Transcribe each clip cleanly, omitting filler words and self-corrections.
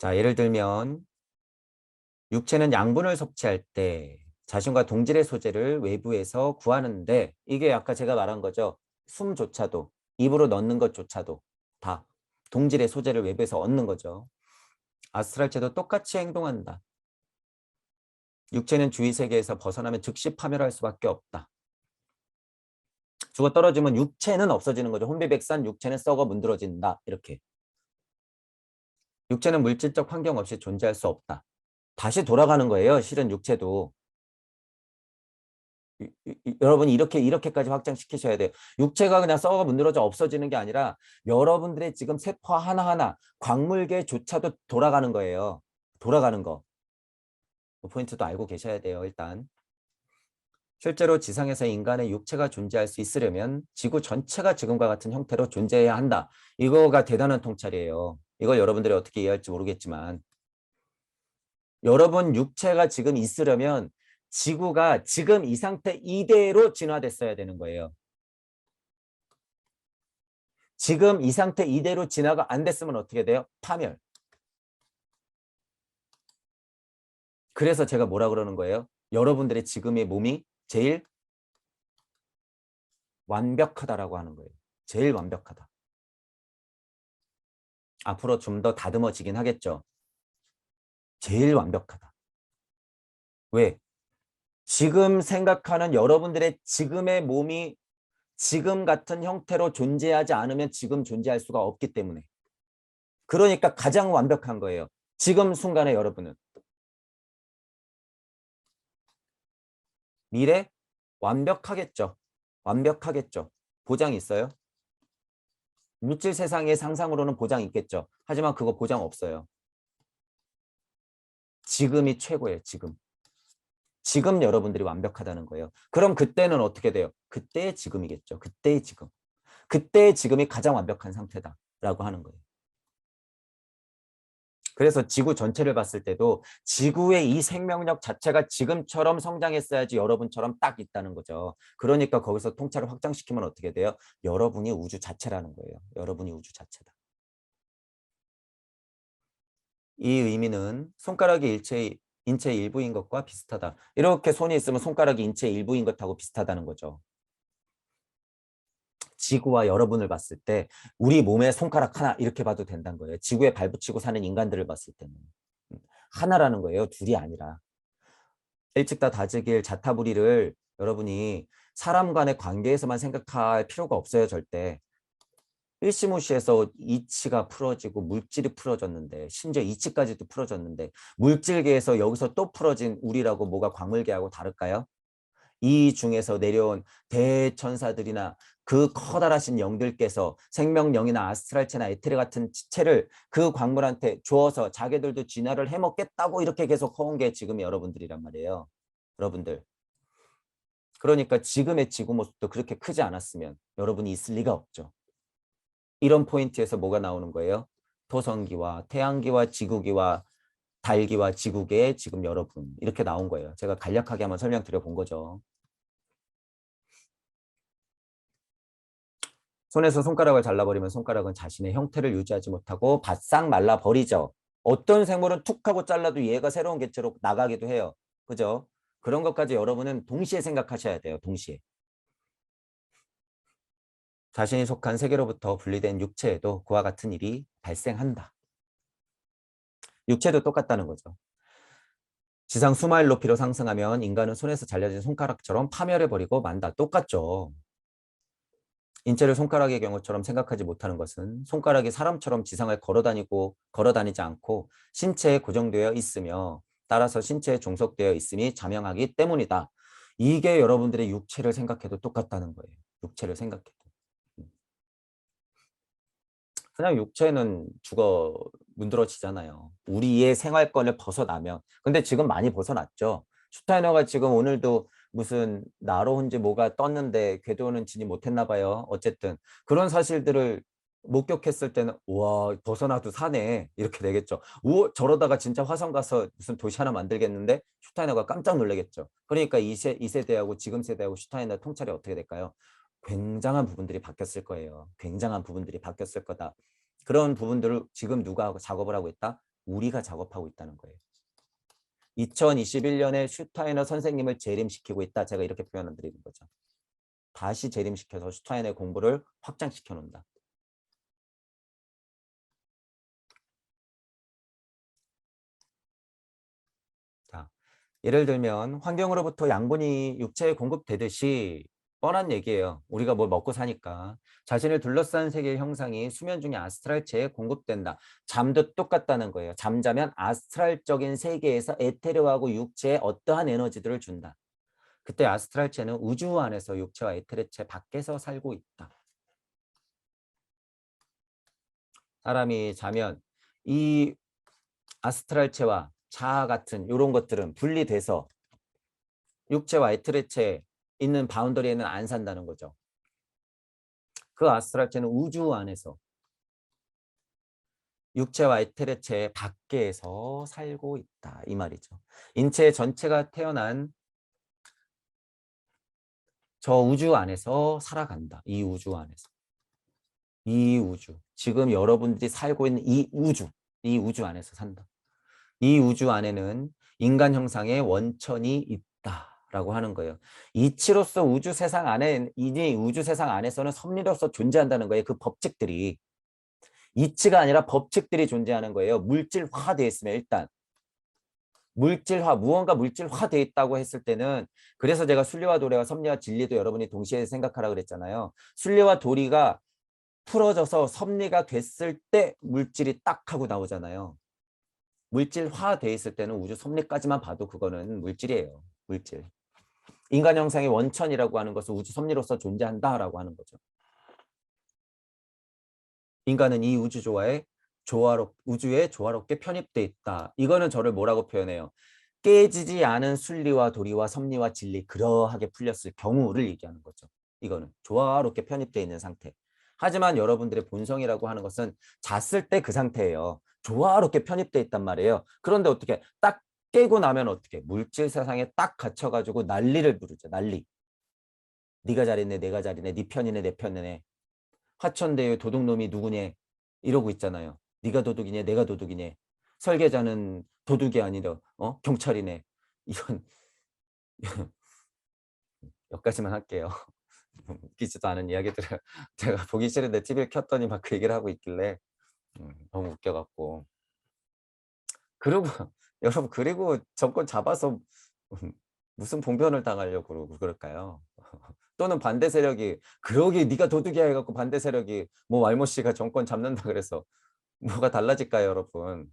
자, 예를 들면 육체는 양분을 섭취할 때 자신과 동질의 소재를 외부에서 구하는데 이게 아까 제가 말한 거죠. 숨조차도 입으로 넣는 것조차도 다 동질의 소재를 외부에서 얻는 거죠. 아스트랄체도 똑같이 행동한다. 육체는 주위 세계에서 벗어나면 즉시 파멸할 수밖에 없다. 죽어 떨어지면 육체는 없어지는 거죠. 혼비백산 육체는 썩어 문드러진다. 이렇게. 육체는 물질적 환경 없이 존재할 수 없다. 다시 돌아가는 거예요. 실은 육체도. 여러분이 이렇게까지 확장시키셔야 돼요. 육체가 그냥 썩어 문드러져 없어지는 게 아니라 여러분들의 지금 세포 하나하나 광물계조차도 돌아가는 거예요. 돌아가는 거. 그 포인트도 알고 계셔야 돼요. 일단. 실제로 지상에서 인간의 육체가 존재할 수 있으려면 지구 전체가 지금과 같은 형태로 존재해야 한다. 이거가 대단한 통찰이에요. 이걸 여러분들이 어떻게 이해할지 모르겠지만 여러분 육체가 지금 있으려면 지구가 지금 이 상태 이대로 진화됐어야 되는 거예요. 지금 이 상태 이대로 진화가 안 됐으면 어떻게 돼요? 파멸. 그래서 제가 뭐라 그러는 거예요? 여러분들의 지금의 몸이 제일 완벽하다라고 하는 거예요. 제일 완벽하다. 앞으로 좀 더 다듬어지긴 하겠죠. 제일 완벽하다. 왜? 지금 생각하는 여러분들의 지금의 몸이 지금 같은 형태로 존재하지 않으면 지금 존재할 수가 없기 때문에. 그러니까 가장 완벽한 거예요. 지금 순간에 여러분은. 미래 완벽하겠죠. 완벽하겠죠. 보장이 있어요? 물질 세상의 상상으로는 보장이 있겠죠. 하지만 그거 보장 없어요. 지금이 최고예요. 지금. 지금 여러분들이 완벽하다는 거예요. 그럼 그때는 어떻게 돼요? 그때의 지금이겠죠. 그때의 지금. 그때의 지금이 가장 완벽한 상태다라고 하는 거예요. 그래서 지구 전체를 봤을 때도 지구의 이 생명력 자체가 지금처럼 성장했어야지 여러분처럼 딱 있다는 거죠. 그러니까 거기서 통찰을 확장시키면 어떻게 돼요? 여러분이 우주 자체라는 거예요. 여러분이 우주 자체다. 이 의미는 손가락이 인체의 일부인 것과 비슷하다. 이렇게 손이 있으면 손가락이 인체의 일부인 것하고 비슷하다는 거죠. 지구와 여러분을 봤을 때 우리 몸에 손가락 하나 이렇게 봐도 된다는 거예요. 지구에 발붙이고 사는 인간들을 봤을 때는. 하나라는 거예요. 둘이 아니라. 일찍다 다지길 자타부리를 여러분이 사람 간의 관계에서만 생각할 필요가 없어요. 절대. 일시무시해서 이치가 풀어지고 물질이 풀어졌는데 심지어 이치까지도 풀어졌는데 물질계에서 여기서 또 풀어진 우리라고 뭐가 광물계하고 다를까요? 이 중에서 내려온 대천사들이나 그 커다라신 영들께서 생명령이나 아스트랄체나 에테르 같은 지체를 그 광물한테 주어서 자기들도 진화를 해먹겠다고 이렇게 계속 커온 게 지금 여러분들이란 말이에요. 여러분들. 그러니까 지금의 지구 모습도 그렇게 크지 않았으면 여러분이 있을 리가 없죠. 이런 포인트에서 뭐가 나오는 거예요? 토성기와 태양기와 지구기와 달기와 지구계의 지금 여러분 이렇게 나온 거예요. 제가 간략하게 한번 설명드려 본 거죠. 손에서 손가락을 잘라버리면 손가락은 자신의 형태를 유지하지 못하고 바싹 말라버리죠. 어떤 생물은 툭 하고 잘라도 얘가 새로운 개체로 나가기도 해요. 그죠? 그런 것까지 여러분은 동시에 생각하셔야 돼요. 동시에. 자신이 속한 세계로부터 분리된 육체에도 그와 같은 일이 발생한다. 육체도 똑같다는 거죠. 지상 수마일 높이로 상승하면 인간은 손에서 잘려진 손가락처럼 파멸해버리고 만다. 똑같죠. 인체를 손가락의 경우처럼 생각하지 못하는 것은 손가락이 사람처럼 지상을 걸어다니지 않고 신체에 고정되어 있으며 따라서 신체에 종속되어 있음이 자명하기 때문이다. 이게 여러분들의 육체를 생각해도 똑같다는 거예요. 육체를 생각해도. 그냥 육체는 죽어 문드러지잖아요. 우리의 생활권을 벗어나면. 근데 지금 많이 벗어났죠. 슈타이너가 지금 오늘도 무슨 나로혼지 뭐가 떴는데 궤도는 지니 못했나 봐요. 어쨌든 그런 사실들을 목격했을 때는 와 벗어나도 사네 이렇게 되겠죠. 오 저러다가 진짜 화성 가서 무슨 도시 하나 만들겠는데 슈타이너가 깜짝 놀라겠죠. 그러니까 이 세대하고 지금 세대하고 슈타이너 통찰이 어떻게 될까요? 굉장한 부분들이 바뀌었을 거예요. 굉장한 부분들이 바뀌었을 거다. 그런 부분들을 지금 누가 작업을 하고 있다? 우리가 작업하고 있다는 거예요. 2021년에 슈타이너 선생님을 재림시키고 있다. 제가 이렇게 표현을 드리는 거죠. 다시 재림시켜서 슈타이너의 공부를 확장시켜 놓는다. 자, 예를 들면 환경으로부터 양분이 육체에 공급되듯이 뻔한 얘기예요. 우리가 뭘 먹고 사니까. 자신을 둘러싼 세계의 형상이 수면 중에 아스트랄체에 공급된다. 잠도 똑같다는 거예요. 잠자면 아스트랄적인 세계에서 에테르하고 육체에 어떠한 에너지들을 준다. 그때 아스트랄체는 우주 안에서 육체와 에테르체 밖에서 살고 있다. 사람이 자면 이 아스트랄체와 자아 같은 이런 것들은 분리돼서 육체와 에테르체에 있는 바운더리에는 안 산다는 거죠. 그 아스트랄체는 우주 안에서 육체와 에테르체 밖에서 살고 있다. 이 말이죠. 인체 전체가 태어난 저 우주 안에서 살아간다. 이 우주 안에서. 이 우주. 지금 여러분들이 살고 있는 이 우주 안에서 산다. 이 우주 안에는 인간 형상의 원천이 있다라고 하는 거예요. 이치로서 우주 세상 안에 이 우주 세상 안에서는 섭리로서 존재한다는 거예요. 그 법칙들이 이치가 아니라 법칙들이 존재하는 거예요. 물질화되어 있으면 일단 물질화 무언가 물질화되어 있다고 했을 때는 그래서 제가 순리와 도리와 섭리와 진리도 여러분이 동시에 생각하라 그랬잖아요. 순리와 도리가 풀어져서 섭리가 됐을 때 물질이 딱 하고 나오잖아요. 물질화돼 있을 때는 우주 섭리까지만 봐도 그거는 물질이에요. 물질. 인간 형상의 원천이라고 하는 것은 우주 섭리로서 존재한다라고 하는 거죠. 인간은 이 우주에 조화롭게 편입돼 있다. 이거는 저를 뭐라고 표현해요? 깨지지 않은 순리와 도리와 섭리와 진리 그러하게 풀렸을 경우를 얘기하는 거죠. 이거는 조화롭게 편입돼 있는 상태. 하지만 여러분들의 본성이라고 하는 것은 잤을 때 그 상태예요. 조화롭게 편입돼 있단 말이에요. 그런데 어떻게 딱 깨고 나면 어떻게 물질 세상에 딱 갇혀가지고 난리를 부르죠. 난리. 네가 잘했네, 내가 잘했네, 네 편이네, 내 편이네. 화천대유 도둑놈이 누구냐 이러고 있잖아요. 네가 도둑이냐, 내가 도둑이냐. 설계자는 도둑이 아니라 경찰이네. 이건 여기까지만 할게요. 웃기지도 않은 이야기들을 제가 보기 싫은데 TV를 켰더니 막 그 얘기를 하고 있길래 너무 웃겨갖고. 그리고 여러분 그리고 정권 잡아서 무슨 봉변을 당하려고 그러고 그럴까요? 또는 반대 세력이 그러기 네가 도둑이야 해갖고 반대 세력이 뭐 말모 씨가 정권 잡는다 그래서 뭐가 달라질까요, 여러분?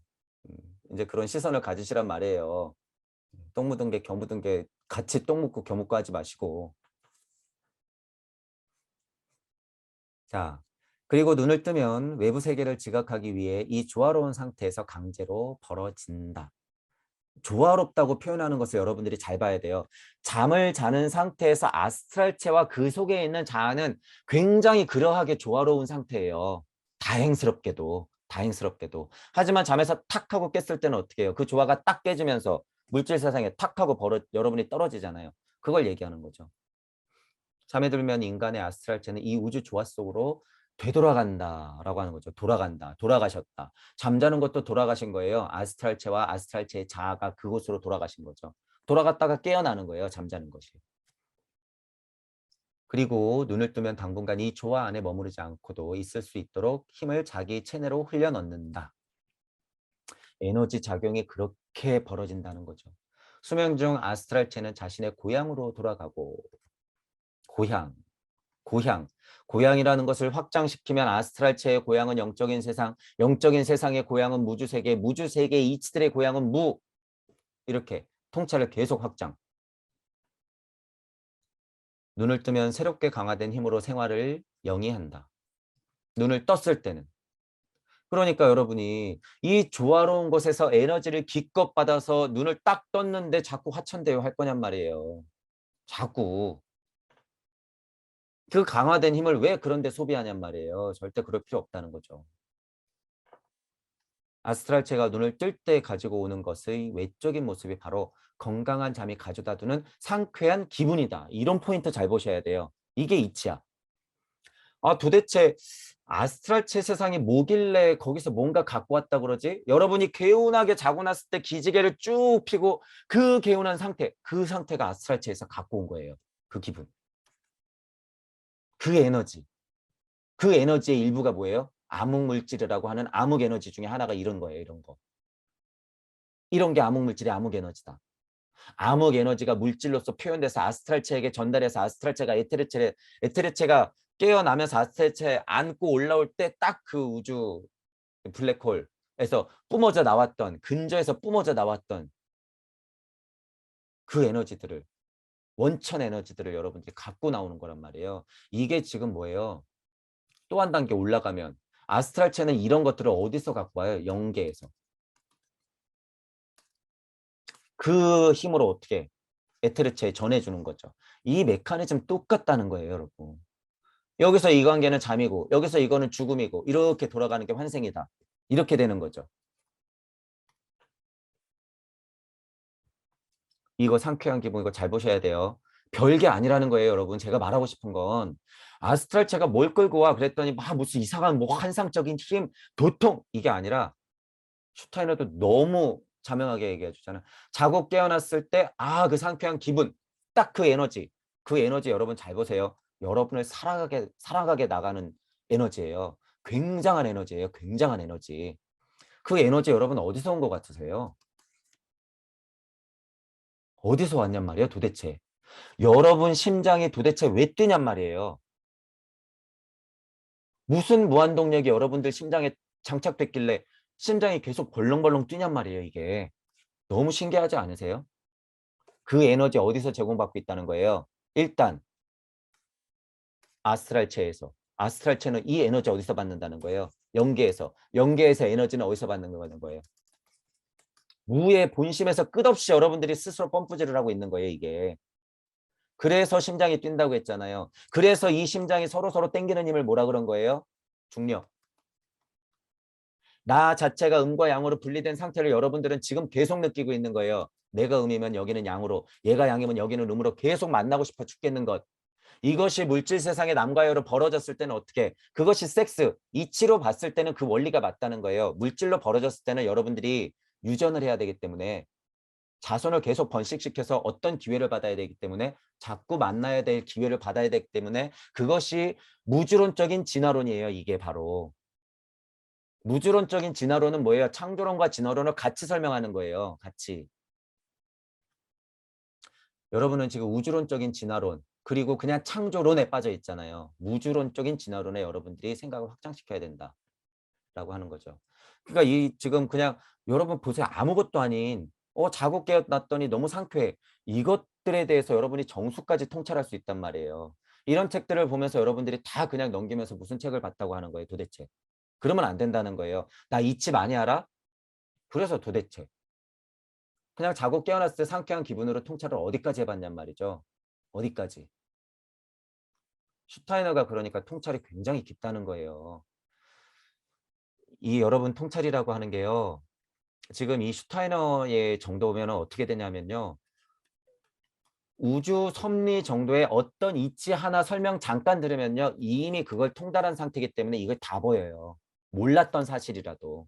이제 그런 시선을 가지시란 말이에요. 똥 묻은 게 겨 묻은 게 같이 똥 묻고 겨 묻고 하지 마시고. 자, 그리고 눈을 뜨면 외부 세계를 지각하기 위해 이 조화로운 상태에서 강제로 벌어진다. 조화롭다고 표현하는 것을 여러분들이 잘 봐야 돼요. 잠을 자는 상태에서 아스트랄체와 그 속에 있는 자아는 굉장히 그러하게 조화로운 상태예요. 다행스럽게도. 하지만 잠에서 탁 하고 깼을 때는 어떻게 해요? 그 조화가 딱 깨지면서 물질 세상에 탁 하고 여러분이 떨어지잖아요. 그걸 얘기하는 거죠. 잠에 들면 인간의 아스트랄체는 이 우주 조화 속으로 되돌아간다라고 하는 거죠. 돌아가셨다. 잠자는 것도 돌아가신 거예요. 아스트랄체와 아스트랄체의 자아가 그곳으로 돌아가신 거죠. 돌아갔다가 깨어나는 거예요. 잠자는 것이. 그리고 눈을 뜨면 당분간 이 조화 안에 머무르지 않고도 있을 수 있도록 힘을 자기 체내로 흘려 넣는다. 에너지 작용이 그렇게 벌어진다는 거죠. 수면 중 아스트랄체는 자신의 고향으로 돌아가고 고향. 고향이라는 것을 확장시키면 아스트랄체의 고향은 영적인 세상, 영적인 세상의 고향은 무주세계, 무주세계의 이치들의 고향은 무. 이렇게 통찰을 계속 확장. 눈을 뜨면 새롭게 강화된 힘으로 생활을 영위한다. 눈을 떴을 때는. 그러니까 여러분이 이 조화로운 곳에서 에너지를 기껏 받아서 눈을 딱 떴는데 자꾸 화천대유 할 거냔 말이에요. 자꾸. 그 강화된 힘을 왜 그런데 소비하냔 말이에요. 절대 그럴 필요 없다는 거죠. 아스트랄체가 눈을 뜰 때 가지고 오는 것의 외적인 모습이 바로 건강한 잠이 가져다 두는 상쾌한 기분이다. 이런 포인트 잘 보셔야 돼요. 이게 이치야. 아, 도대체 아스트랄체 세상이 뭐길래 거기서 뭔가 갖고 왔다 그러지? 여러분이 개운하게 자고 났을 때 기지개를 쭉 펴고 그 개운한 상태, 그 상태가 아스트랄체에서 갖고 온 거예요. 그 기분, 그 에너지. 그 에너지의 일부가 뭐예요? 암흑물질이라고 하는 암흑 에너지 중에 하나가 이런 거예요. 이런 거. 이런 게 암흑물질의 암흑 에너지다. 암흑 에너지가 물질로서 표현돼서 아스트랄체에게 전달해서 아스트랄체가 에테르체가 깨어나면서 아스트랄체에 안고 올라올 때 딱 그 우주 블랙홀에서 뿜어져 나왔던 근저에서 뿜어져 나왔던 그 에너지들을 원천 에너지들을 여러분들이 갖고 나오는 거란 말이에요. 이게 지금 뭐예요? 또 한 단계 올라가면 아스트랄체는 이런 것들을 어디서 갖고 와요? 영계에서. 그 힘으로 어떻게 에테르체에 전해주는 거죠. 이 메커니즘 똑같다는 거예요, 여러분. 여기서 이 관계는 잠이고 여기서 이거는 죽음이고 이렇게 돌아가는 게 환생이다. 이렇게 되는 거죠. 이거 상쾌한 기분 이거 잘 보셔야 돼요. 별게 아니라는 거예요, 여러분. 제가 말하고 싶은 건 아스트랄체가 뭘 끌고 와 그랬더니 막 무슨 이상한 뭐 환상적인 힘, 도통 이게 아니라 슈타이너도 너무 자명하게 얘기해 주잖아. 자고 깨어났을 때 그 상쾌한 기분, 딱 그 에너지 여러분 잘 보세요. 여러분을 살아가게 나가는 에너지예요. 굉장한 에너지예요. 굉장한 에너지. 그 에너지 여러분 어디서 온 것 같으세요? 어디서 왔냔 말이에요, 도대체. 여러분 심장이 도대체 왜 뛰냔 말이에요. 무슨 무한동력이 여러분들 심장에 장착됐길래 심장이 계속 벌렁벌렁 뛰냔 말이에요, 이게. 너무 신기하지 않으세요? 그 에너지 어디서 제공받고 있다는 거예요? 일단 아스트랄체에서. 아스트랄체는 이 에너지 어디서 받는다는 거예요? 영계에서. 영계에서 에너지는 어디서 받는 거예요? 무의 본심에서 끝없이 여러분들이 스스로 펌프질을 하고 있는 거예요, 이게. 그래서 심장이 뛴다고 했잖아요. 그래서 이 심장이 서로서로 땡기는 힘을 뭐라 그런 거예요? 중력. 나 자체가 음과 양으로 분리된 상태를 여러분들은 지금 계속 느끼고 있는 거예요. 내가 음이면 여기는 양으로, 얘가 양이면 여기는 음으로 계속 만나고 싶어 죽겠는 것. 이것이 물질 세상의 남과 여로 벌어졌을 때는 어떻게? 그것이 섹스, 이치로 봤을 때는 그 원리가 맞다는 거예요. 물질로 벌어졌을 때는 여러분들이 유전을 해야 되기 때문에 자손을 계속 번식시켜서 어떤 기회를 받아야 되기 때문에 자꾸 만나야 될 기회를 받아야 되기 때문에 그것이 무주론적인 진화론이에요. 이게 바로. 무주론적인 진화론은 뭐예요? 창조론과 진화론을 같이 설명하는 거예요. 같이. 여러분은 지금 우주론적인 진화론 그리고 그냥 창조론에 빠져 있잖아요. 무주론적인 진화론에 여러분들이 생각을 확장시켜야 된다라고 하는 거죠. 그러니까 이 지금 그냥 여러분 보세요. 아무것도 아닌 자고 깨어났더니 너무 상쾌해. 이것들에 대해서 여러분이 정수까지 통찰할 수 있단 말이에요. 이런 책들을 보면서 여러분들이 다 그냥 넘기면서 무슨 책을 봤다고 하는 거예요. 도대체. 그러면 안 된다는 거예요. 나 이치 많이 알아? 그래서 도대체. 그냥 자고 깨어났을 때 상쾌한 기분으로 통찰을 어디까지 해봤냔 말이죠. 어디까지. 슈타이너가 그러니까 통찰이 굉장히 깊다는 거예요. 이 여러분 통찰이라고 하는 게요. 지금 이 슈타이너의 정도면 어떻게 되냐면요. 우주 섭리 정도의 어떤 이치 하나 설명 잠깐 들으면요. 이미 그걸 통달한 상태이기 때문에 이걸 다 보여요. 몰랐던 사실이라도.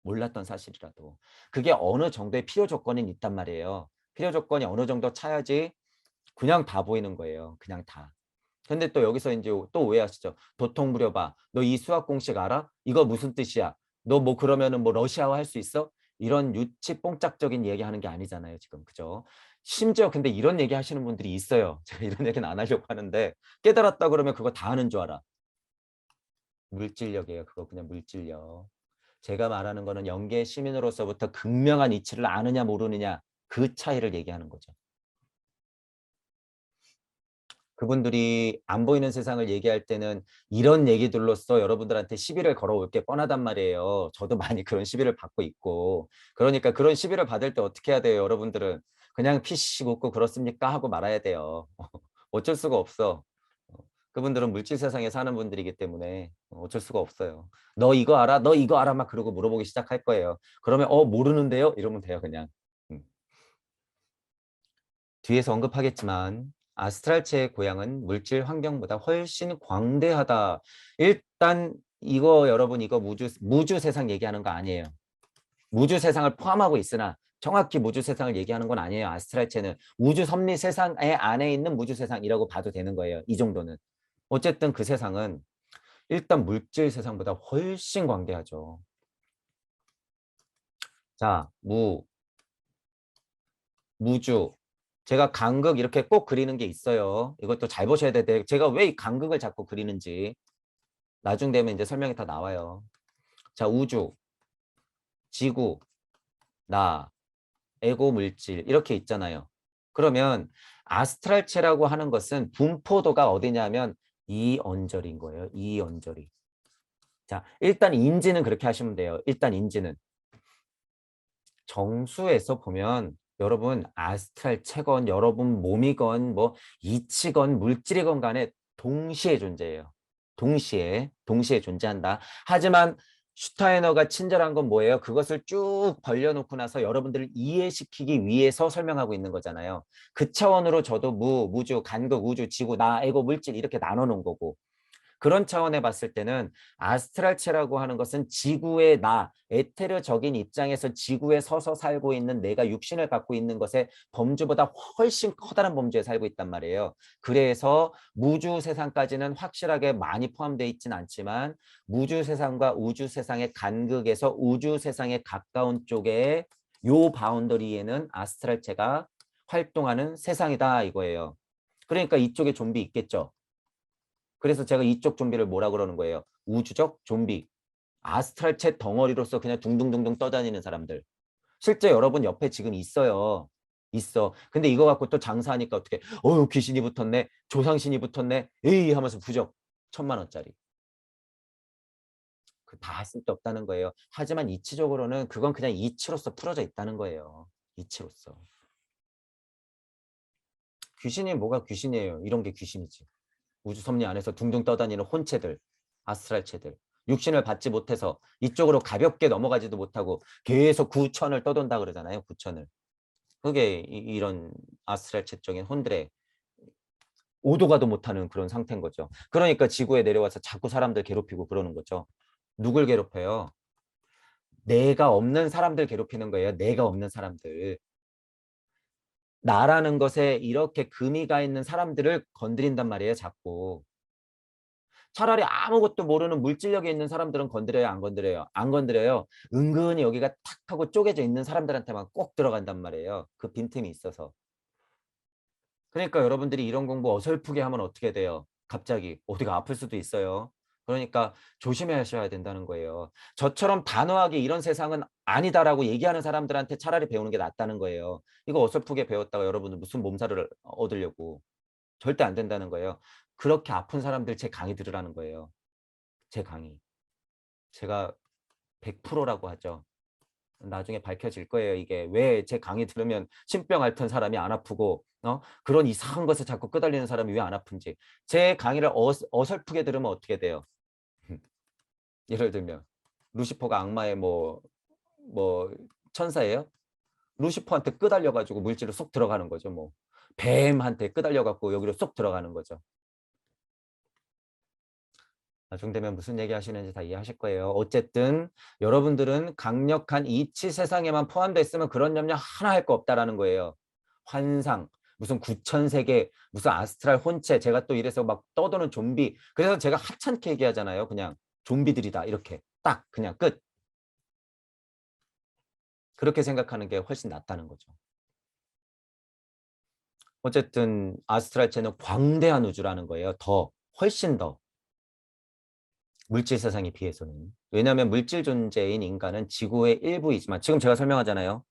몰랐던 사실이라도. 그게 어느 정도의 필요 조건이 있단 말이에요. 필요 조건이 어느 정도 차야지 그냥 다 보이는 거예요. 그냥 다. 근데 또 여기서 이제 또 오해하시죠. 도통 무려봐. 너 이 수학 공식 알아? 이거 무슨 뜻이야? 너 뭐 그러면은 뭐 러시아어 할 수 있어? 이런 유치 뽕짝적인 얘기 하는 게 아니잖아요. 지금. 그죠? 심지어 근데 이런 얘기 하시는 분들이 있어요. 제가 이런 얘기는 안 하려고 하는데 깨달았다 그러면 그거 다 아는 줄 알아. 물질력이에요. 그거 그냥 물질력. 제가 말하는 거는 영계 시민으로서부터 극명한 이치를 아느냐 모르느냐 그 차이를 얘기하는 거죠. 그분들이 안 보이는 세상을 얘기할 때는 이런 얘기들로써 여러분들한테 시비를 걸어올 게 뻔하단 말이에요. 저도 많이 그런 시비를 받고 있고. 그러니까 그런 시비를 받을 때 어떻게 해야 돼요, 여러분들은? 그냥 피식 웃고 그렇습니까? 하고 말아야 돼요. 어쩔 수가 없어. 그분들은 물질 세상에 사는 분들이기 때문에 어쩔 수가 없어요. 너 이거 알아? 너 이거 알아? 막 그러고 물어보기 시작할 거예요. 그러면 모르는데요? 이러면 돼요, 그냥. 음. 뒤에서 언급하겠지만 아스트랄체의 고향은 물질 환경보다 훨씬 광대하다. 일단 이거 여러분 이거 무주 세상 얘기하는 거 아니에요. 무주 세상을 포함하고 있으나 정확히 무주 세상을 얘기하는 건 아니에요. 아스트랄체는 우주 섭리 세상의 안에 있는 무주 세상이라고 봐도 되는 거예요. 이 정도는. 어쨌든 그 세상은 일단 물질 세상보다 훨씬 광대하죠. 자, 무주. 제가 간극 이렇게 꼭 그리는 게 있어요. 이것도 잘 보셔야 돼. 제가 왜 이 간극을 자꾸 그리는지 나중 되면 이제 설명이 다 나와요. 자, 우주, 지구, 나, 에고 물질 이렇게 있잖아요. 그러면 아스트랄체라고 하는 것은 분포도가 어디냐면 이 언저리인 거예요. 이 언저리. 자, 일단 인지는 그렇게 하시면 돼요. 일단 인지는 정수에서 보면 여러분 아스트랄체건 여러분 몸이건 뭐 이치건 물질이건 간에 동시에 존재해요. 동시에 존재한다. 하지만 슈타이너가 친절한 건 뭐예요? 그것을 쭉 벌려놓고 나서 여러분들을 이해시키기 위해서 설명하고 있는 거잖아요. 그 차원으로 저도 무주, 간극, 우주, 지구, 나, 에고, 물질 이렇게 나눠놓은 거고 그런 차원에 봤을 때는 아스트랄체라고 하는 것은 지구의 나, 에테르적인 입장에서 지구에 서서 살고 있는 내가 육신을 갖고 있는 것의 범주보다 훨씬 커다란 범주에 살고 있단 말이에요. 그래서 무주 세상까지는 확실하게 많이 포함되어 있지는 않지만 무주 세상과 우주 세상의 간극에서 우주 세상에 가까운 쪽에 요 바운더리에는 아스트랄체가 활동하는 세상이다 이거예요. 그러니까 이쪽에 좀비 있겠죠. 그래서 제가 이쪽 좀비를 뭐라 그러는 거예요? 우주적 좀비. 아스트랄체 덩어리로서 그냥 둥둥둥둥 떠다니는 사람들. 실제 여러분 옆에 지금 있어요. 있어. 근데 이거 갖고 또 장사하니까 어떻게 어휴 귀신이 붙었네. 조상신이 붙었네. 에이 하면서 부적 1,000만 원짜리. 그 다 쓸데없다는 거예요. 하지만 이치적으로는 그건 그냥 이치로서 풀어져 있다는 거예요. 이치로서. 귀신이 뭐가 귀신이에요. 이런 게 귀신이지. 우주 섭리 안에서 둥둥 떠다니는 혼체들, 아스트랄체들. 육신을 받지 못해서 이쪽으로 가볍게 넘어가지도 못하고 계속 구천을 떠돈다 그러잖아요. 구천을. 그게 이런 아스트랄체적인 혼들의 오도 가도 못하는 그런 상태인 거죠. 그러니까 지구에 내려와서 자꾸 사람들 괴롭히고 그러는 거죠. 누굴 괴롭혀요? 내가 없는 사람들 괴롭히는 거예요. 내가 없는 사람들. 나라는 것에 이렇게 금이 가 있는 사람들을 건드린단 말이에요. 자꾸. 차라리 아무것도 모르는 물질력에 있는 사람들은 건드려요, 안 건드려요? 안 건드려요. 은근히 여기가 탁 하고 쪼개져 있는 사람들한테만 꼭 들어간단 말이에요. 그 빈틈이 있어서. 그러니까 여러분들이 이런 공부 어설프게 하면 어떻게 돼요? 갑자기 어디가 아플 수도 있어요. 그러니까 조심하셔야 된다는 거예요. 저처럼 단호하게 이런 세상은 아니다라고 얘기하는 사람들한테 차라리 배우는 게 낫다는 거예요. 이거 어설프게 배웠다가 여러분은 무슨 몸살을 얻으려고. 절대 안 된다는 거예요. 그렇게 아픈 사람들 제 강의 들으라는 거예요. 제 강의. 제가 100%라고 하죠. 나중에 밝혀질 거예요. 이게 왜 제 강의 들으면 신병 앓던 사람이 안 아프고 그런 이상한 것에 자꾸 끄달리는 사람이 왜 안 아픈지. 제 강의를 어설프게 들으면 어떻게 돼요? 예를 들면 루시퍼가 악마의 뭐 천사예요? 루시퍼한테 끄달려 가지고 물질로 쏙 들어가는 거죠. 뭐 뱀한테 끄달려 갖고 여기로 쏙 들어가는 거죠. 나중 되면 무슨 얘기 하시는지 다 이해하실 거예요. 어쨌든 여러분들은 강력한 이치 세상에만 포함되어 있으면 그런 염려 하나 할 거 없다라는 거예요. 환상, 무슨 구천세계, 무슨 아스트랄 혼체, 제가 또 이래서 막 떠도는 좀비. 그래서 제가 하찮게 얘기하잖아요. 그냥 좀비들이다 이렇게 딱 그냥 끝. 그렇게 생각하는 게 훨씬 낫다는 거죠. 어쨌든 아스트랄체는 광대한 우주라는 거예요. 더 훨씬 더. 물질 세상에 비해서는. 왜냐하면 물질 존재인 인간은 지구의 일부이지만 지금 제가 설명하잖아요.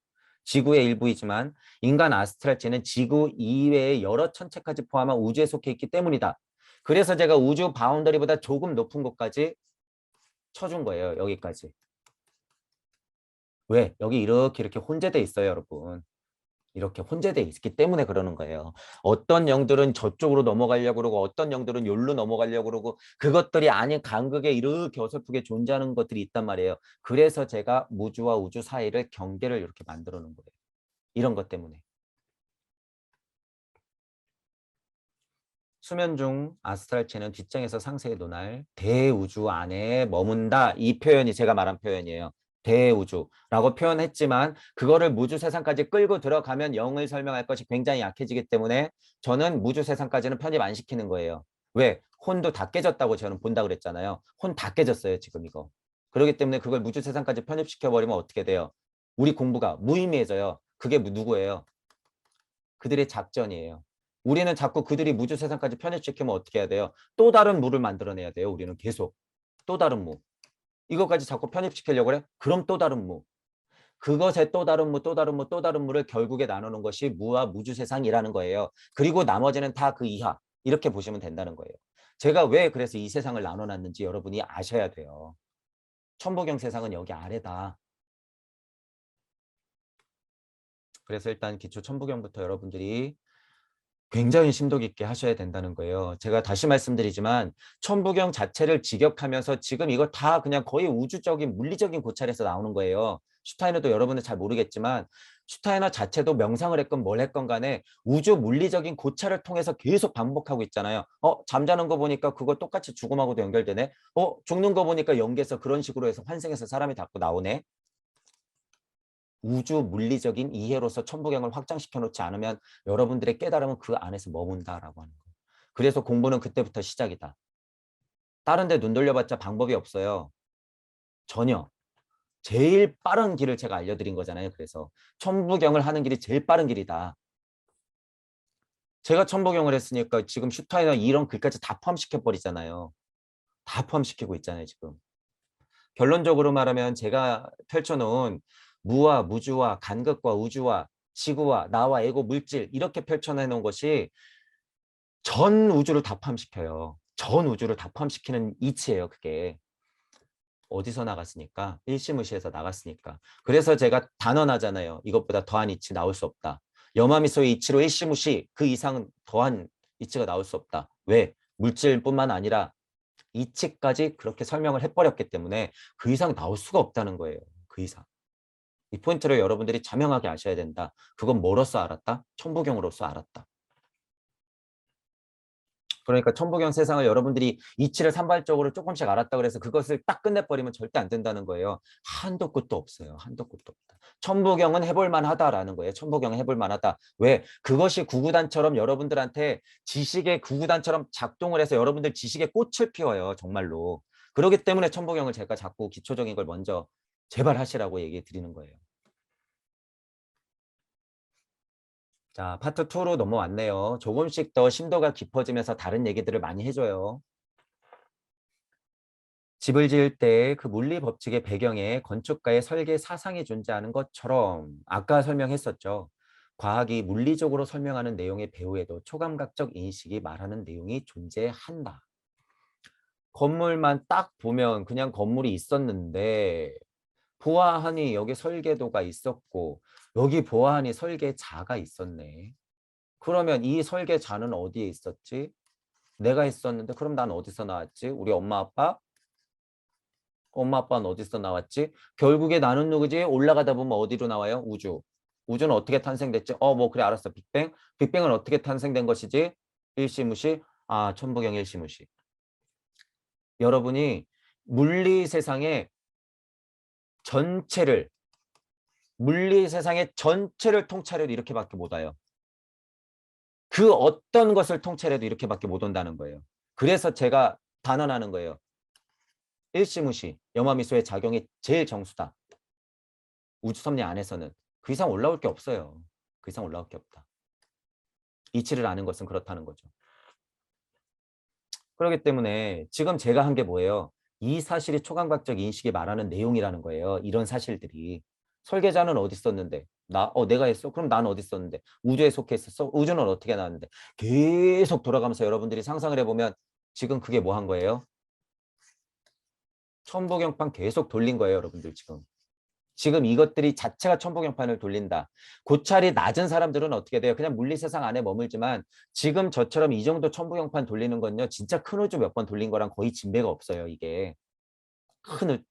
지구의 일부이지만 인간 아스트랄체는 지구 이외의 여러 천체까지 포함한 우주에 속해 있기 때문이다. 그래서 제가 우주 바운더리보다 조금 높은 곳까지 쳐준 거예요. 여기까지. 왜? 여기 이렇게 혼재돼 있어요, 여러분. 이렇게 혼재돼 있기 때문에 그러는 거예요. 어떤 영들은 저쪽으로 넘어가려고 그러고 어떤 영들은 여기로 넘어가려고 그러고 그것들이 아닌 간극에 이렇게 어설프게 존재하는 것들이 있단 말이에요. 그래서 제가 무주와 우주 사이를 경계를 이렇게 만들어 놓은 거예요. 이런 것 때문에. 수면 중 아스트랄체는 뒷장에서 상세히 논할 대우주 안에 머문다. 이 표현이 제가 말한 표현이에요. 대우주라고 표현했지만 그거를 무주 세상까지 끌고 들어가면 영을 설명할 것이 굉장히 약해지기 때문에 저는 무주 세상까지는 편입 안 시키는 거예요. 왜? 혼도 다 깨졌다고 저는 본다 그랬잖아요. 혼 다 깨졌어요, 지금 이거. 그렇기 때문에 그걸 무주 세상까지 편입시켜버리면 어떻게 돼요? 우리 공부가 무의미해져요. 그게 누구예요? 그들의 작전이에요. 우리는 자꾸 그들이 무주 세상까지 편입시키면 어떻게 해야 돼요? 또 다른 무를 만들어내야 돼요. 우리는 계속. 또 다른 무. 이것까지 자꾸 편입시키려고 그래? 그럼 또 다른 무. 그것의 또 다른 무, 또 다른 무, 또 다른 무를 결국에 나누는 것이 무와 무주 세상이라는 거예요. 그리고 나머지는 다 그 이하. 이렇게 보시면 된다는 거예요. 제가 왜 그래서 이 세상을 나눠놨는지 여러분이 아셔야 돼요. 천부경 세상은 여기 아래다. 그래서 일단 기초 천부경부터 여러분들이 굉장히 심도 깊게 하셔야 된다는 거예요. 제가 다시 말씀드리지만 천부경 자체를 직역하면서 지금 이거 다 그냥 거의 우주적인 물리적인 고찰에서 나오는 거예요. 슈타이너도 여러분은 잘 모르겠지만 슈타이너 자체도 명상을 했건 뭘 했건 간에 우주 물리적인 고찰을 통해서 계속 반복하고 있잖아요. 잠자는 거 보니까 그거 똑같이 죽음하고도 연결되네. 죽는 거 보니까 연계해서 그런 식으로 해서 환생해서 사람이 자꾸 나오네. 우주 물리적인 이해로서 천부경을 확장시켜 놓지 않으면 여러분들의 깨달음은 그 안에서 머문다라고 하는 거예요. 그래서 공부는 그때부터 시작이다. 다른 데 눈 돌려봤자 방법이 없어요. 전혀. 제일 빠른 길을 제가 알려드린 거잖아요. 그래서 천부경을 하는 길이 제일 빠른 길이다. 제가 천부경을 했으니까 지금 슈타이너 이런 글까지 다 포함시켜버리잖아요. 다 포함시키고 있잖아요. 지금. 결론적으로 말하면 제가 펼쳐놓은 무와 무주와 간극과 우주와 지구와 나와 에고 물질 이렇게 펼쳐놓은 것이 전 우주를 다 포함시켜요. 전 우주를 다 포함시키는 이치예요. 그게. 어디서 나갔으니까? 일시무시에서 나갔으니까. 그래서 제가 단언하잖아요. 이것보다 더한 이치 나올 수 없다. 여마미소의 이치로 일시무시 그 이상은 더한 이치가 나올 수 없다. 왜? 물질뿐만 아니라 이치까지 그렇게 설명을 해버렸기 때문에 그 이상 나올 수가 없다는 거예요. 그 이상. 이 포인트를 여러분들이 자명하게 아셔야 된다. 그건 뭐로서 알았다? 천부경으로서 알았다. 그러니까 천부경 세상을 여러분들이 이치를 산발적으로 조금씩 알았다 그래서 그것을 딱 끝내버리면 절대 안 된다는 거예요. 한도 끝도 없어요. 한도 끝도 없다. 천부경은 해볼만 하다라는 거예요. 천부경은 해볼만 하다. 왜? 그것이 구구단처럼 여러분들한테 지식의 구구단처럼 작동을 해서 여러분들 지식의 꽃을 피워요. 정말로. 그렇기 때문에 천부경을 제가 자꾸 기초적인 걸 먼저 제발 하시라고 얘기해 드리는 거예요. 자, 파트 2로 넘어왔네요. 조금씩 더 심도가 깊어지면서 다른 얘기들을 많이 해줘요. 집을 지을 때 그 물리 법칙의 배경에 건축가의 설계 사상이 존재하는 것처럼 아까 설명했었죠. 과학이 물리적으로 설명하는 내용의 배후에도 초감각적 인식이 말하는 내용이 존재한다. 건물만 딱 보면 그냥 건물이 있었는데 보아하니 여기 설계도가 있었고 여기 보아하니 설계자가 있었네. 그러면 이 설계자는 어디에 있었지? 내가 있었는데 그럼 난 어디서 나왔지? 우리 엄마 아빠? 엄마 아빠는 어디서 나왔지? 결국에 나는 누구지? 올라가다 보면 어디로 나와요? 우주. 우주는 어떻게 탄생됐지? 뭐 그래 알았어. 빅뱅. 빅뱅은 어떻게 탄생된 것이지? 일시무시. 천부경 일시무시. 여러분이 물리 세상의 전체를 물리 세상의 전체를 통찰해도 이렇게밖에 못 와요. 그 어떤 것을 통찰해도 이렇게밖에 못 온다는 거예요. 그래서 제가 단언하는 거예요. 일시무시, 여마미소의 작용이 제일 정수다. 우주섭리 안에서는. 그 이상 올라올 게 없어요. 그 이상 올라올 게 없다. 이치를 아는 것은 그렇다는 거죠. 그렇기 때문에 지금 제가 한 게 뭐예요? 이 사실이 초감각적 인식이 말하는 내용이라는 거예요. 이런 사실들이. 설계자는 어디 있었는데? 내가 했어? 그럼 난 어디 있었는데? 우주에 속해 있었어? 우주는 어떻게 나왔는데? 계속 돌아가면서 여러분들이 상상을 해보면 지금 그게 뭐 한 거예요? 천부경판 계속 돌린 거예요, 여러분들 지금. 지금 이것들이 자체가 천부경판을 돌린다. 고찰이 낮은 사람들은 어떻게 돼요? 그냥 물리세상 안에 머물지만 지금 저처럼 이 정도 천부경판 돌리는 건요. 진짜 큰 우주 몇 번 돌린 거랑 거의 진배가 없어요. 이게.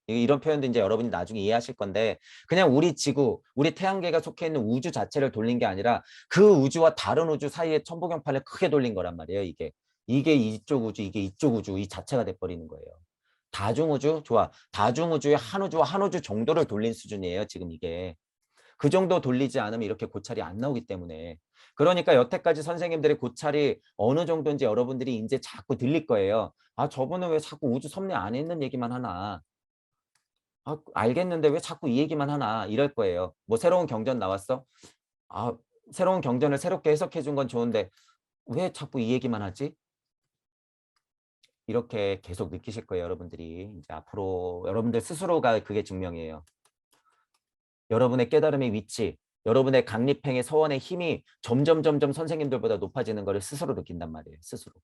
이런 표현도 이제 여러분이 나중에 이해하실 건데 그냥 우리 지구, 우리 태양계가 속해 있는 우주 자체를 돌린 게 아니라 그 우주와 다른 우주 사이에 천부경판을 크게 돌린 거란 말이에요. 이게. 이게 이쪽 우주, 이게 이쪽 우주 이 자체가 돼버리는 거예요. 다중우주? 좋아. 다중우주의 한 우주와 한 우주 정도를 돌린 수준이에요. 지금 이게. 그 정도 돌리지 않으면 이렇게 고찰이 안 나오기 때문에. 그러니까 여태까지 선생님들의 고찰이 어느 정도인지 여러분들이 이제 자꾸 들릴 거예요. 아, 저분은 왜 자꾸 우주 섭리 안에 있는 얘기만 하나. 아, 알겠는데 왜 자꾸 이 얘기만 하나. 이럴 거예요. 뭐 새로운 경전 나왔어? 아, 새로운 경전을 새롭게 해석해 준 건 좋은데 왜 자꾸 이 얘기만 하지? 이렇게 계속 느끼실 거예요, 여러분들이. 이제 앞으로 여러분들 스스로가 그게 증명이에요. 여러분의 깨달음의 위치, 여러분의 강립행의 서원의 힘이 점점 선생님들보다 높아지는 것을 스스로 느낀단 말이에요. 스스로.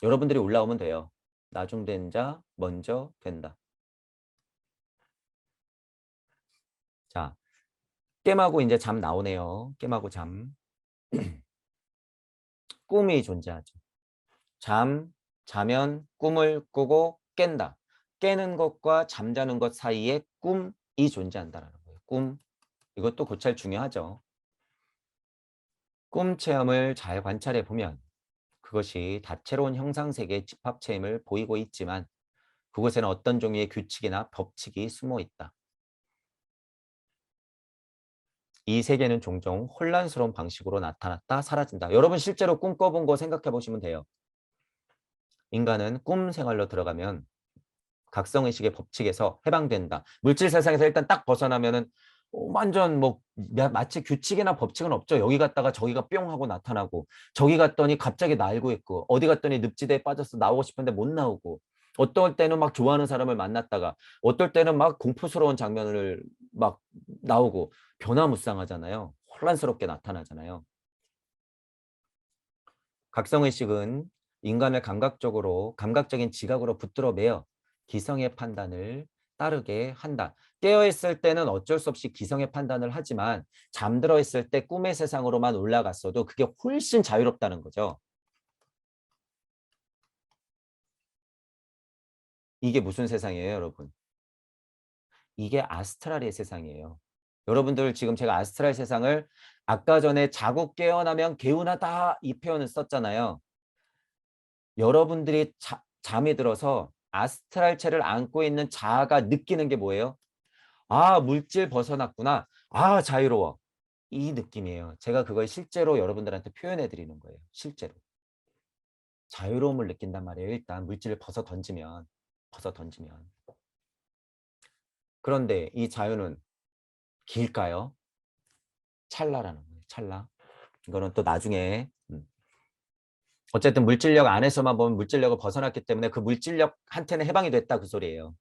여러분들이 올라오면 돼요. 나중된 자 먼저 된다. 자, 깨마고 이제 잠 나오네요. 깨마고 잠. 꿈이 존재하죠. 자면 꿈을 꾸고 깬다. 깨는 것과 잠자는 것 사이에 꿈이 존재한다는 거예요. 꿈. 이것도 고찰 중요하죠. 꿈 체험을 잘 관찰해 보면 그것이 다채로운 형상세계의 집합체임을 보이고 있지만 그곳에는 어떤 종류의 규칙이나 법칙이 숨어 있다. 이 세계는 종종 혼란스러운 방식으로 나타났다 사라진다. 여러분 실제로 꿈 꿔본 거 생각해 보시면 돼요. 인간은 꿈 생활로 들어가면 각성의식의 법칙에서 해방된다. 물질 세상에서 일단 딱 벗어나면은 완전 뭐 마치 규칙이나 법칙은 없죠. 여기 갔다가 저기가 뿅 하고 나타나고 저기 갔더니 갑자기 날고 있고 어디 갔더니 늪지대에 빠져서 나오고 싶은데 못 나오고 어떨 때는 막 좋아하는 사람을 만났다가 어떨 때는 막 공포스러운 장면을 막 나오고 변화무쌍하잖아요. 혼란스럽게 나타나잖아요. 각성의식은 인간을 감각적인 지각으로 붙들어 매어 기성의 판단을 따르게 한다. 깨어있을 때는 어쩔 수 없이 기성의 판단을 하지만 잠들어 있을 때 꿈의 세상으로만 올라갔어도 그게 훨씬 자유롭다는 거죠. 이게 무슨 세상이에요, 여러분? 이게 아스트랄의 세상이에요. 여러분들 지금 제가 아스트랄 세상을 아까 전에 자고 깨어나면 개운하다 이 표현을 썼잖아요. 여러분들이 잠이 들어서 아스트랄체를 안고 있는 자아가 느끼는 게 뭐예요? 아, 물질 벗어났구나. 아, 자유로워. 이 느낌이에요. 제가 그걸 실제로 여러분들한테 표현해 드리는 거예요. 실제로. 자유로움을 느낀단 말이에요. 일단 물질을 벗어 던지면. 벗어 던지면. 그런데 이 자유는 길까요? 찰나라는 거예요. 찰나. 이거는 또 나중에 어쨌든 물질력 안에서만 보면 물질력을 벗어났기 때문에 그 물질력한테는 해방이 됐다 그 소리예요.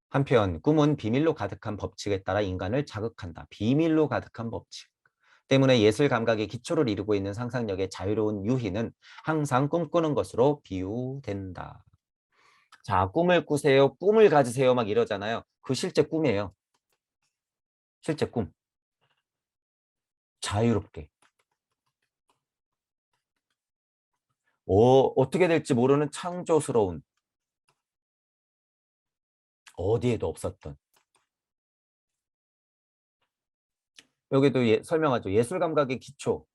한편 꿈은 비밀로 가득한 법칙에 따라 인간을 자극한다. 비밀로 가득한 법칙. 때문에 예술 감각의 기초를 이루고 있는 상상력의 자유로운 유희는 항상 꿈꾸는 것으로 비유된다. 자, 꿈을 꾸세요. 꿈을 가지세요. 막 이러잖아요. 그 실제 꿈이에요. 실제 꿈. 자유롭게. 어떻게 될지 모르는 창조스러운 어디에도 없었던. 여기도 설명하죠. 예술 감각의 기초.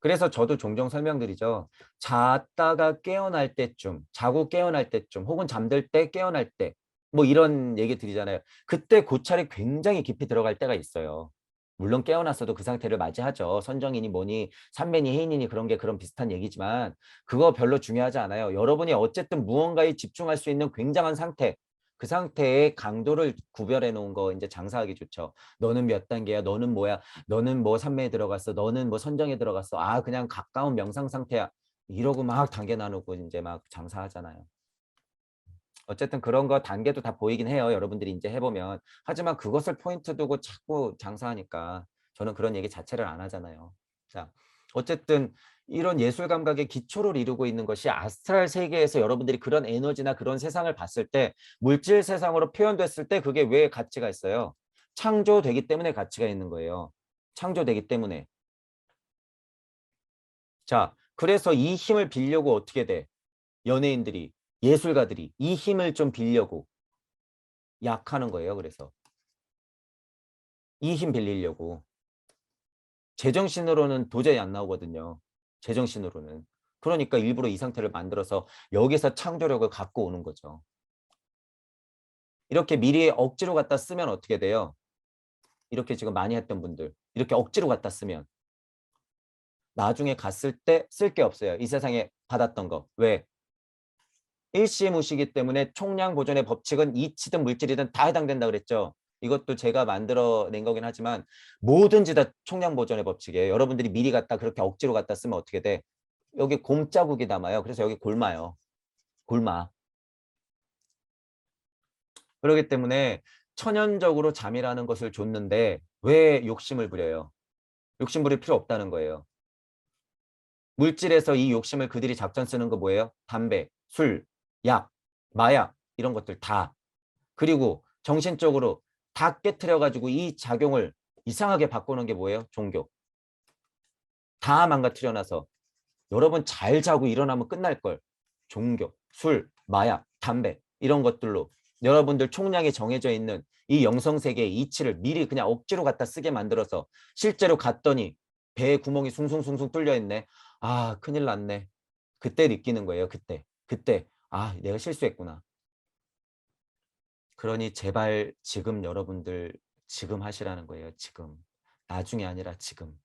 그래서 저도 종종 설명드리죠. 잤다가 깨어날 때쯤, 자고 깨어날 때쯤, 혹은 잠들 때 깨어날 때, 뭐 이런 얘기 드리잖아요. 그때 고찰이 굉장히 깊이 들어갈 때가 있어요. 물론 깨어났어도 그 상태를 맞이하죠. 선정이니 뭐니, 삼매니 해인이니 그런 게 그런 비슷한 얘기지만 그거 별로 중요하지 않아요. 여러분이 어쨌든 무언가에 집중할 수 있는 굉장한 상태, 그 상태의 강도를 구별해 놓은 거 이제 장사하기 좋죠. 너는 몇 단계야? 너는 뭐야? 너는 뭐 삼매에 들어갔어. 너는 뭐 선정에 들어갔어. 아, 그냥 가까운 명상 상태야. 이러고 막 단계 나누고 이제 막 장사하잖아요. 어쨌든 그런 거 단계도 다 보이긴 해요. 여러분들이 이제 해보면. 하지만 그것을 포인트 두고 자꾸 장사하니까 저는 그런 얘기 자체를 안 하잖아요. 자, 어쨌든 이런 예술 감각의 기초를 이루고 있는 것이 아스트랄 세계에서 여러분들이 그런 에너지나 그런 세상을 봤을 때 물질 세상으로 표현됐을 때 그게 왜 가치가 있어요? 창조되기 때문에 가치가 있는 거예요. 창조되기 때문에. 자, 그래서 이 힘을 빌려고 어떻게 돼? 연예인들이, 예술가들이 이 힘을 좀 빌려고 약하는 거예요. 그래서 이 힘 빌리려고. 제정신으로는 도저히 안 나오거든요. 제정신으로는. 그러니까 일부러 이 상태를 만들어서 여기서 창조력을 갖고 오는 거죠. 이렇게 미리 억지로 갖다 쓰면 어떻게 돼요? 이렇게 지금 많이 했던 분들 이렇게 억지로 갖다 쓰면 나중에 갔을 때 쓸 게 없어요. 이 세상에 받았던 거. 왜? 일시무시기 때문에 총량 보존의 법칙은 이치든 물질이든 다 해당된다 그랬죠. 이것도 제가 만들어낸 거긴 하지만 뭐든지 다 총량 보존의 법칙이에요. 여러분들이 미리 갖다 그렇게 억지로 갖다 쓰면 어떻게 돼? 여기 곰자국이 남아요. 그래서 여기 골마요. 골마. 그렇기 때문에 천연적으로 잠이라는 것을 줬는데 왜 욕심을 부려요? 욕심 부릴 필요 없다는 거예요. 물질에서 이 욕심을 그들이 작전 쓰는 거 뭐예요? 담배, 술, 약, 마약 이런 것들 다. 그리고 정신적으로 다 깨트려가지고 이 작용을 이상하게 바꾸는 게 뭐예요? 종교. 다 망가뜨려 놔서 여러분 잘 자고 일어나면 끝날 걸. 종교, 술, 마약, 담배 이런 것들로 여러분들 총량이 정해져 있는 이 영성세계의 이치를 미리 그냥 억지로 갖다 쓰게 만들어서 실제로 갔더니 배에 구멍이 숭숭숭숭 뚫려 있네. 아, 큰일 났네. 그때 느끼는 거예요. 그때 아, 내가 실수했구나. 그러니 제발 지금 여러분들 지금 하시라는 거예요. 지금. 나중이 아니라 지금.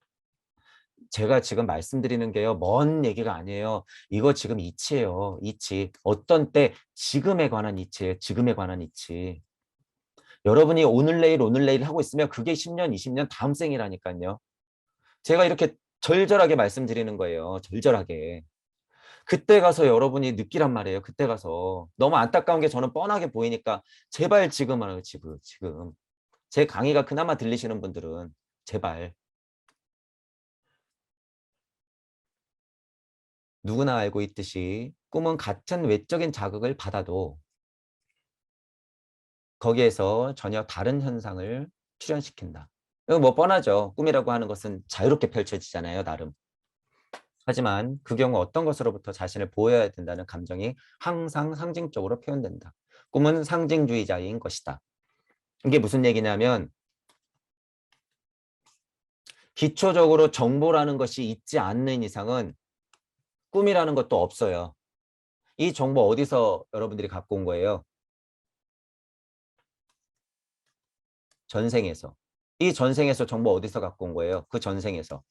제가 지금 말씀드리는 게요. 먼 얘기가 아니에요. 이거 지금 이치예요. 이치. 어떤 때 지금에 관한 이치예요. 지금에 관한 이치. 여러분이 오늘 내일 하고 있으면 그게 10년, 20년 다음 생이라니까요. 제가 이렇게 절절하게 말씀드리는 거예요. 절절하게. 그때 가서 여러분이 느끼란 말이에요. 그때 가서. 너무 안타까운 게 저는 뻔하게 보이니까 제발 지금 하라고 지금. 제 강의가 그나마 들리시는 분들은 제발. 누구나 알고 있듯이 꿈은 같은 외적인 자극을 받아도 거기에서 전혀 다른 현상을 출현시킨다. 이거 뭐 뻔하죠. 꿈이라고 하는 것은 자유롭게 펼쳐지잖아요. 나름. 하지만 그 경우 어떤 것으로부터 자신을 보호해야 된다는 감정이 항상 상징적으로 표현된다. 꿈은 상징주의자인 것이다. 이게 무슨 얘기냐면 기초적으로 정보라는 것이 있지 않는 이상은 꿈이라는 것도 없어요. 이 정보 어디서 여러분들이 갖고 온 거예요? 전생에서. 이 전생에서 정보 어디서 갖고 온 거예요? 그 전생에서.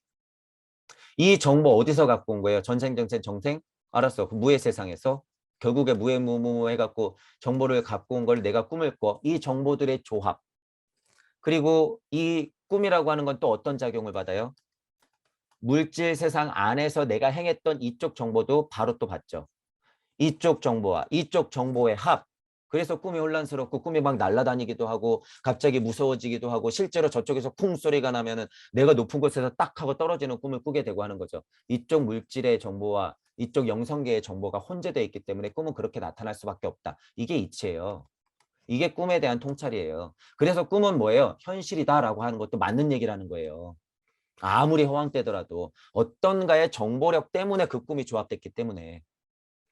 이 정보 어디서 갖고 온 거예요? 전생, 정생, 정생? 알았어. 그 무의 세상에서. 결국에 무해무무 해갖고 정보를 갖고 온 걸 내가 꿈을 꿔. 이 정보들의 조합. 그리고 이 꿈이라고 하는 건 또 어떤 작용을 받아요? 물질 세상 안에서 내가 행했던 이쪽 정보도 바로 또 받죠. 이쪽 정보와 이쪽 정보의 합. 그래서 꿈이 혼란스럽고 꿈이 막 날아다니기도 하고 갑자기 무서워지기도 하고 실제로 저쪽에서 쿵 소리가 나면은 내가 높은 곳에서 딱 하고 떨어지는 꿈을 꾸게 되고 하는 거죠. 이쪽 물질의 정보와 이쪽 영성계의 정보가 혼재되어 있기 때문에 꿈은 그렇게 나타날 수밖에 없다. 이게 이치예요. 이게 꿈에 대한 통찰이에요. 그래서 꿈은 뭐예요? 현실이다라고 하는 것도 맞는 얘기라는 거예요. 아무리 허황되더라도 어떤가의 정보력 때문에 그 꿈이 조합됐기 때문에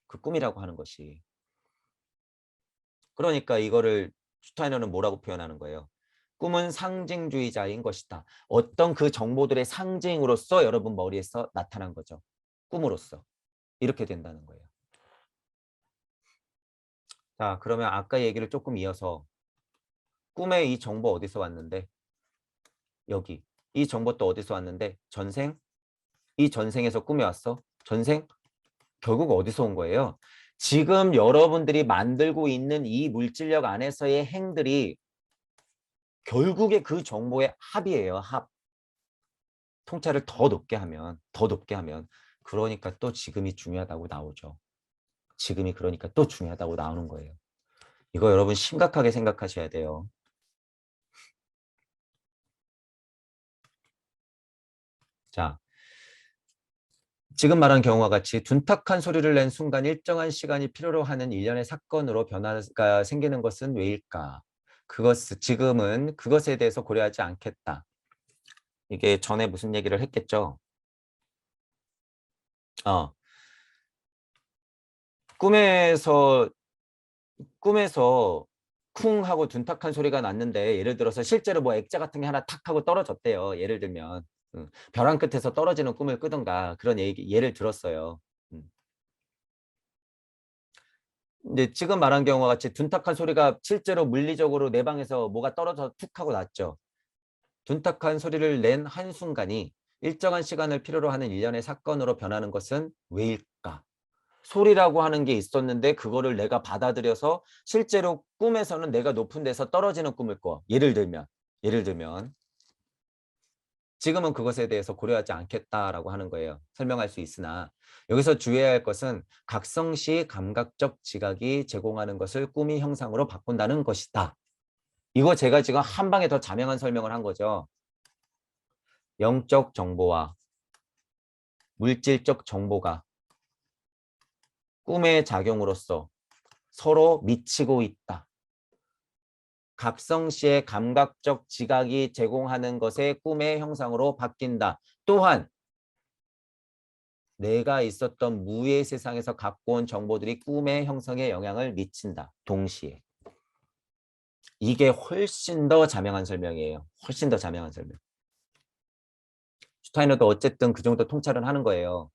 그 꿈이라고 하는 것이. 그러니까 이거를 슈타이너는 뭐라고 표현하는 거예요? 꿈은 상징주의자인 것이다. 어떤 그 정보들의 상징으로서 여러분 머리에서 나타난 거죠. 꿈으로써. 이렇게 된다는 거예요. 자, 그러면 아까 얘기를 조금 이어서 꿈에 이 정보 어디서 왔는데? 여기. 이 정보 또 어디서 왔는데? 전생? 이 전생에서 꿈에 왔어? 전생? 결국 어디서 온 거예요? 지금 여러분들이 만들고 있는 이 물질력 안에서의 행들이 결국에 그 정보의 합이에요. 합. 통찰을 더 높게 하면 그러니까 또 지금이 중요하다고 나오죠. 지금이 그러니까 또 중요하다고 나오는 거예요. 이거 여러분 심각하게 생각하셔야 돼요. 자, 지금 말한 경우와 같이 둔탁한 소리를 낸 순간 일정한 시간이 필요로 하는 일련의 사건으로 변화가 생기는 것은 왜일까? 지금은 그것에 대해서 고려하지 않겠다. 이게 전에 무슨 얘기를 했겠죠? 어, 꿈에서 쿵 하고 둔탁한 소리가 났는데 예를 들어서 실제로 뭐 액자 같은 게 하나 탁 하고 떨어졌대요. 예를 들면 벼랑 끝에서 떨어지는 꿈을 꾸든가 그런 예를 들었어요. 이제 지금 말한 경우와 같이 둔탁한 소리가 실제로 물리적으로 내 방에서 뭐가 떨어져 툭 하고 났죠. 둔탁한 소리를 낸 한순간이 일정한 시간을 필요로 하는 일련의 사건으로 변하는 것은 왜일까? 소리라고 하는 게 있었는데 그거를 내가 받아들여서 실제로 꿈에서는 내가 높은 데서 떨어지는 꿈을 꿔. 예를 들면 지금은 그것에 대해서 고려하지 않겠다라고 하는 거예요. 설명할 수 있으나 여기서 주의해야 할 것은 각성시 감각적 지각이 제공하는 것을 꿈이 형상으로 바꾼다는 것이다. 이거 제가 지금 한 방에 더 자명한 설명을 한 거죠. 영적 정보와 물질적 정보가 꿈의 작용으로서 서로 미치고 있다. 각성시의 감각적 지각이 제공하는 것의 꿈의 형상으로 바뀐다. 또한 내가 있었던 무의 세상에서 갖고 온 정보들이 꿈의 형성에 영향을 미친다. 동시에. 이게 훨씬 더 자명한 설명이에요. 훨씬 더 자명한 설명. 슈타이너도 어쨌든 그 정도 통찰은 하는 거예요.